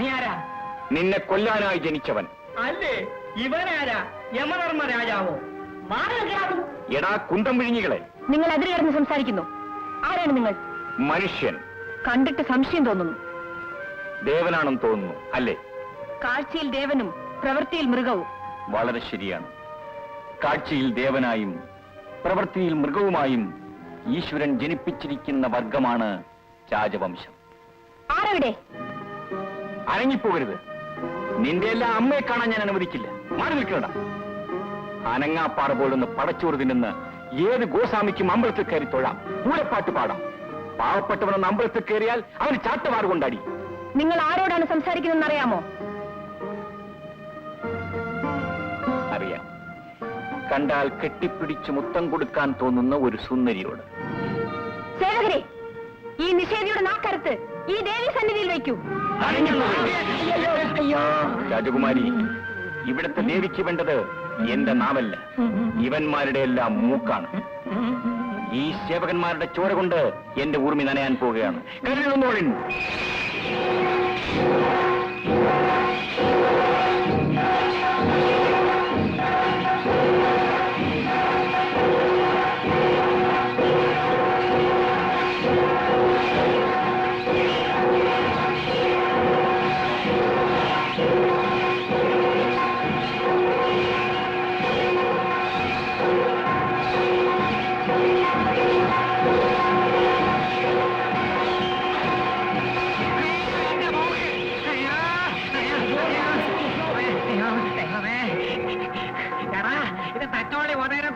നീ ആരാ? നിന്നെ കൊല്ലാനായി ജനിച്ചവൻ. അല്ലേ? ഇവനാരാ? യമധർമ്മ രാജാവോ? എടാ കുന്തം വിഴുങ്ങികളെ, നിങ്ങൾ അതിൽ കിടന്ന് സംസാരിക്കുന്നു. ആരാണ് നിങ്ങൾ? മനുഷ്യൻ. കണ്ടിട്ട് സംശയം തോന്നുന്നു. ദേവനാണെന്ന് തോന്നുന്നു, അല്ലേ? കാഴ്ചയിൽ ദേവനും പ്രവൃത്തിയിൽ മൃഗവും. വളരെ ശരിയാണ്. കാഴ്ചയിൽ ദേവനായും പ്രവൃത്തിയിൽ മൃഗവുമായും ഈശ്വരൻ ജനിപ്പിച്ചിരിക്കുന്ന വർഗമാണ് രാജവംശം. ആരവിടെ? അനങ്ങിപ്പോകരുത്. നിന്റെ എല്ലാ അമ്മയെ കാണാൻ ഞാൻ അനുവദിക്കില്ല. മാറി നിൽക്കണ. അനങ്ങാപ്പാറ പോലൊന്ന് പടച്ചോറ് തിന്നുന്ന ഏത് ഗോസ്വാമിക്കും അമ്പലത്തിൽ കയറി തൊഴാം, പൂരപ്പാട്ട് പാടാം. പാവപ്പെട്ടവനൊന്ന് അമ്പലത്തിൽ കയറിയാൽ അവന് ചാട്ടവാറ് കൊണ്ടാടി. നിങ്ങൾ ആരോടാണ് സംസാരിക്കുന്നതെന്ന് അറിയാമോ? അറിയാം. കണ്ടാൽ കെട്ടിപ്പിടിച്ച് മുത്തം കൊടുക്കാൻ തോന്നുന്ന ഒരു സുന്ദരിയോട്. സേവകരെ, ഈ നിഷേധിയുടെ നാക്കറുത്ത് ഈ ദേവി സന്നിധിയിൽ വയ്ക്കൂ. രാജകുമാരി, ഇവിടുത്തെ ദേവിക്ക് വേണ്ടത് എന്റെ നാവല്ല, ഇവന്മാരുടെ എല്ലാം മൂക്കാണ്. ഈ സേവകന്മാരുടെ ചോര കൊണ്ട് എന്റെ ഊർമി നനയാൻ പോവുകയാണ്. കരുതുന്നോളിൻ.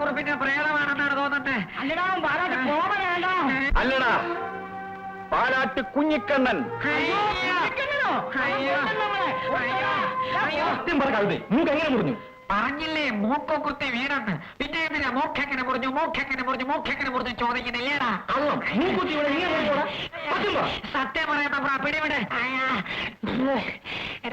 കുറിപ്പിന്റെ പ്രേതമാണെന്നാണ് തോന്നുന്നത്. അല്ലടാ, പാലാട്ട് കുഞ്ഞിക്കണ്ണൻ. എങ്ങനെ മുറിഞ്ഞു? പറഞ്ഞില്ലേ മൂക്കൊക്കുത്തി വീണെന്ന്. പിന്നെ എന്തിനാ മൂക്കെങ്ങനെ മുറിഞ്ഞു, മൂക്കെങ്ങനെ മുറിഞ്ഞു, മൂക്കെങ്ങനെ മുറിഞ്ഞു ചോദിക്കുന്നില്ലേടാ? സത്യം പറയുന്ന പിടിവിടെ.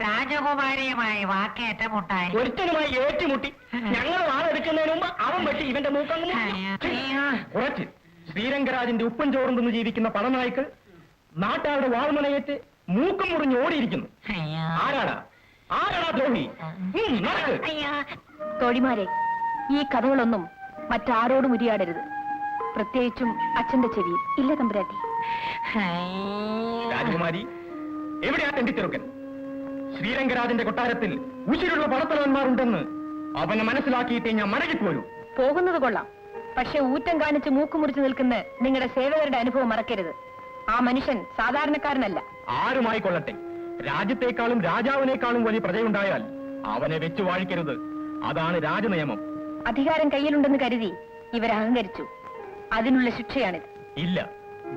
രാജകുമാരിയുമായി വാക്കേറ്റമുണ്ടായി. ഒരുത്തനുമായി ഏറ്റുമുട്ടി ഞങ്ങൾ വാളെടുക്കുന്നതിന് മുമ്പ് അവൻ വെട്ടി ഇവന്റെ മൂക്കങ്ങ്. കുറച്ച് ശ്രീരംഗരാജന്റെ ഉപ്പൻ ചോറും തിന്ന് ജീവിക്കുന്ന പണനായ്ക്കൾ നാട്ടുകാരുടെ വാൾമനയേറ്റ് മൂക്കം മുറിഞ്ഞ് ഓടിയിരിക്കുന്നു. ആരാടാ ആരാടാ ദ്രോഹി? തോഴിമാരെ, ഈ കഥകളൊന്നും മറ്റാരോടും ഉരിയാടരുത്, പ്രത്യേകിച്ചും അച്ഛന്റെ ചെവിയിൽ. ഇല്ല തമ്പുരാട്ടി. രാജകുമാരി, എവിടെയാ തെണ്ടിത്തിറുക്കൻ? ശ്രീരംഗരാജന്റെ കൊട്ടാരത്തിൽ ഉശിരുള്ള പടത്തലവന്മാരുണ്ടെന്ന് അവനെ മനസ്സിലാക്കിയിട്ടേ ഞാൻ മടങ്ങിപ്പോരൂ. പോകുന്നത് കൊള്ളാം, പക്ഷെ ഊറ്റം കാണിച്ച് മൂക്ക് മുറിച്ച് നിൽക്കുന്ന നിങ്ങളുടെ സേവകരുടെ അനുഭവം മറക്കരുത്. ആ മനുഷ്യൻ സാധാരണക്കാരനല്ല. ആരുമായി കൊള്ളട്ടെ, രാജ്യത്തെക്കാളും രാജാവിനേക്കാളും വലിയ പ്രജയുണ്ടായാൽ അവനെ വെച്ചു വാഴിക്കരുത്. അതാണ് രാജനിയമം. അധികാരം കയ്യിലുണ്ടെന്ന് കരുതി ഇവരഹങ്കരിച്ചു. അതിനുള്ള ശിക്ഷയാണിത്. ഇല്ല,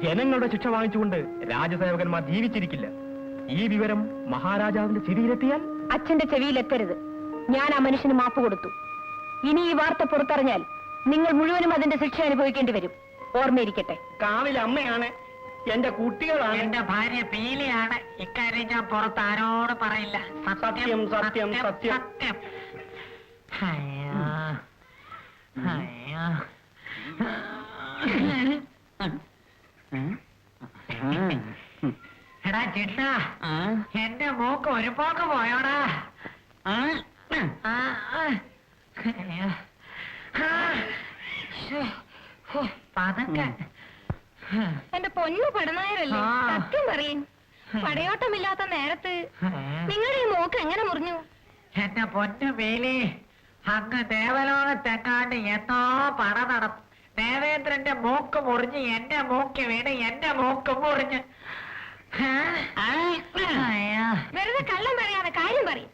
ജനങ്ങളുടെ ശിക്ഷ വാങ്ങിച്ചുകൊണ്ട് രാജസേവകന്മാർ ജീവിച്ചിരിക്കില്ല. ഈ വിവരം മഹാരാജാവിന്റെ ചെവിയിലെത്തിയാൽ? അച്ഛന്റെ ചെവിയിലെത്തരുത്. ഞാൻ ആ മനുഷ്യന് മാപ്പ് കൊടുത്തു. ഇനി ഈ വാർത്ത പുറത്തറിഞ്ഞാൽ നിങ്ങൾ മുഴുവനും അതിന്റെ ശിക്ഷ അനുഭവിക്കേണ്ടി വരും. ഓർമ്മയിരിക്കട്ടെ. കാവിലെ അമ്മയാണ്, എന്റെ കുട്ടികളാണ്, എന്റെ ഭാര്യ പീലിയാണ്. ഇക്കാര്യം ഞാൻ പുറത്ത് ആരോട് പറയില്ല. സത്യം സത്യം സത്യം സത്യം. എടാ ചിട്ട, എന്റെ മൂക്ക് ഒരു പോക്ക് പോയോടാ. പതുക്കെ. എന്റെ പൊന്നു പടനായരല്ലേ, സത്യം പറയും. പടയോട്ടമില്ലാത്ത നേരത്ത് നിങ്ങളുടെ ഈ മൂക്ക് എങ്ങനെ മുറിഞ്ഞു? എന്റെ പൊന്നു വേലി, അങ്ങ് ദേവലോകത്തെക്കാണ്ട് എന്നോ പട നടന്നു. ദേവേന്ദ്രന്റെ മൂക്ക് മുറിഞ്ഞ് എന്റെ മൂക്ക് വീണ് എന്റെ മൂക്ക് മുറിഞ്ഞ്. വെറുതെ കള്ളം പറയാതെ കാര്യം പറയും.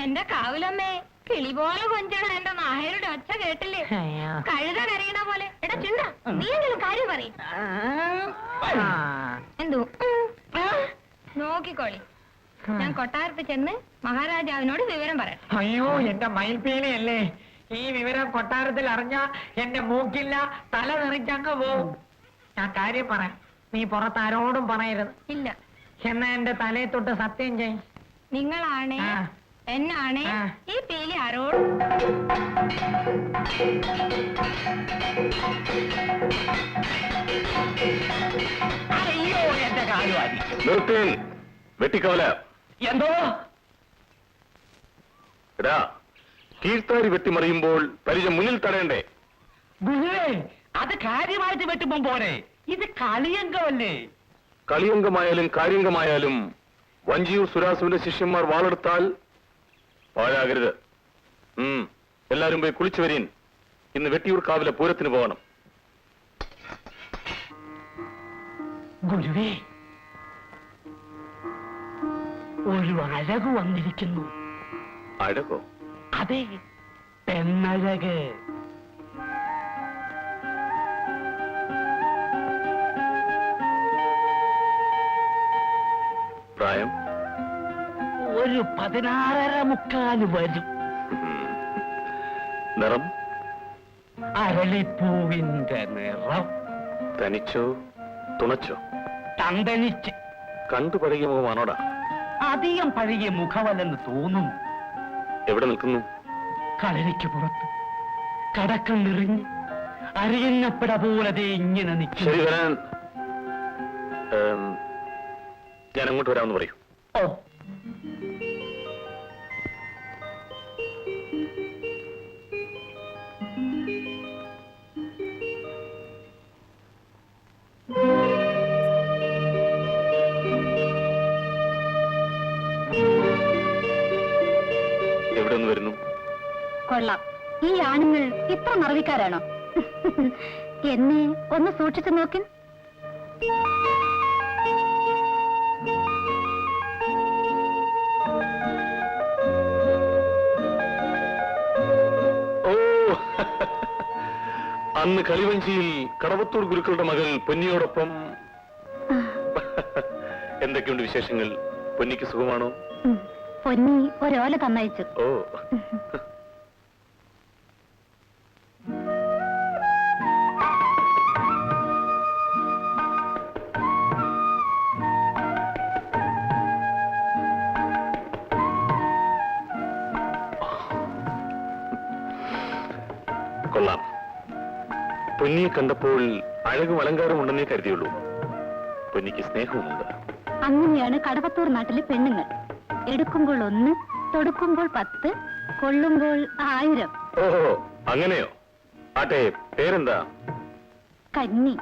എന്റെ കാവിലമ്മേ, കിളി പോലെ കൊഞ്ചണ എന്റെ നായരുടെ ഒച്ച കേട്ടില്ലേ? കഴുത കരയണ പോലെ. എടാ ചുണ്ട, നീ എങ്കിലും കാര്യം പറയും. എന്തോ നോക്കിക്കോളി, ഞാൻ കൊട്ടാരത്തിൽ ചെന്ന് മഹാരാജാവിനോട് വിവരം പറയാം. അയ്യോ, എന്റെ മയിൽപ്പീലിയല്ലേ, ഈ വിവരം കൊട്ടാരത്തിൽ അറിഞ്ഞ എന്റെ മൂക്കില്ല, തല തെറിച്ചങ്ങ് പോവും. ഞാൻ കാര്യം പറയാം, നീ പുറത്താരോടും പറയരുത്. ഇല്ല. എന്നാ എന്റെ തലയെ തൊട്ട് സത്യം ചെയ്. നിങ്ങളാണ് എന്നാണ് ഈ പീലി ആരോടും. നിർത്തി വെട്ടിക്കവല. എന്തോ എടാ, കീഴ്ത്താരി വെട്ടിമറിയുമ്പോൾ പരിചയം മുന്നിൽ തടയണ്ടേ? ഗുരുവേ, അത് കാര്യമായിട്ട് വെട്ടുമ്പം പോരെ, ഇത് കളിയംഗമല്ലേ? കളിയംഗമായാലും കാര്യംഗമായാലും വഞ്ചിയൂർ സുരാസുവിന്റെ ശിഷ്യന്മാർ വാളെടുത്താൽ പാഴാകരുത്. എല്ലാരും പോയി കുളിച്ചു വരീൻ. ഇന്ന് വെട്ടിയൂർ കാവിലെ പൂരത്തിന് പോകണം. ഗുരുവേ, ഒരു അഴക് വന്നിരിക്കുന്നു. അഴകോ? അതെ, പെണ്ണഴക്. പ്രായം? ഒരു 16.25 വരും. നിറം? അരളിപ്പൂവിന്റെ നിറം. തനിച്ചോ തുണച്ചോ? തന്തനിച്ച്. കണ്ടു പഴകിയ മുഖമാണോടാ? അധികം പഴകിയ മുഖമല്ലെന്ന് തോന്നുന്നു. എവിടെ നിൽക്കുന്നു? കളരിക്ക് പുറത്ത് കടക്കം നിറഞ്ഞ് അറിയുന്നപ്പെട പോലെ ഇങ്ങനെ നിൽക്കും. ശരി, വരാൻ. ഞാൻ അങ്ങോട്ട് വരാമെന്ന് പറയൂ. ഓ, എവിടെ നിന്ന് വരുന്നു? കൊള്ളാം, ഈ ആണുങ്ങൾ ഇത്ര മറവിക്കാരാണോ? എന്നെ ഒന്ന് സൂക്ഷിച്ചു നോക്കിൻ. ഓ, അന്ന് കളിവഞ്ചിയിൽ കടവത്തൂർ ഗുരുക്കളുടെ മകൾ പൊന്നിയോടൊപ്പം. എന്തൊക്കെയുണ്ട് വിശേഷങ്ങൾ? പൊന്നിക്ക് സുഖമാണോ? പൊന്നി ഒരോല തന്നയച്ചു. ഓ, കൊള്ളാം. പൊന്നിയെ കണ്ടപ്പോൾ അഴകും അലങ്കാരം ഉണ്ടെന്നേ കരുതിയുള്ളൂ. പൊന്നിക്ക് സ്നേഹവുമുണ്ട്. അങ്ങനെയാണ് കടവത്തൂർ നാട്ടിലെ പെണ്ണുങ്ങൾ. എടുക്കുമ്പോൾ 1, തൊടുക്കുമ്പോൾ 10, കൊള്ളുമ്പോൾ 1000. ഓഹോ, അങ്ങനെയോ? ആട്ടെ, പേരെന്താ? കന്നി.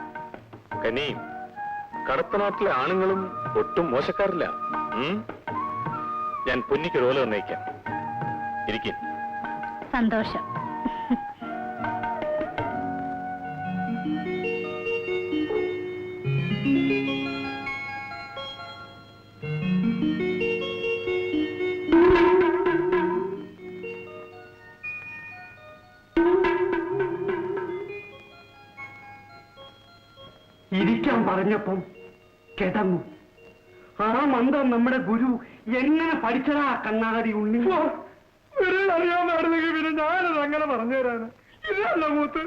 കനി, കടത്തനാട്ടിലെ ആണുങ്ങളും ഒട്ടും മോശക്കാരില്ല. ഞാൻ പൊന്നിക്ക് റോല വന്നേക്കാം. ഇരിക്കും. സന്തോഷം. ഇരിക്കാൻ പറഞ്ഞപ്പം കിടന്നു. ആ മന്ത്രം നമ്മുടെ ഗുരു എങ്ങനെ പഠിച്ചതാ കണ്ണാടി ഉണ്ണി? അറിയാവുന്നതായിരുന്നെങ്കിൽ പിന്നെ ഞാനത് അങ്ങനെ പറഞ്ഞു തരാന്. ഇതല്ല മൂത്ത്.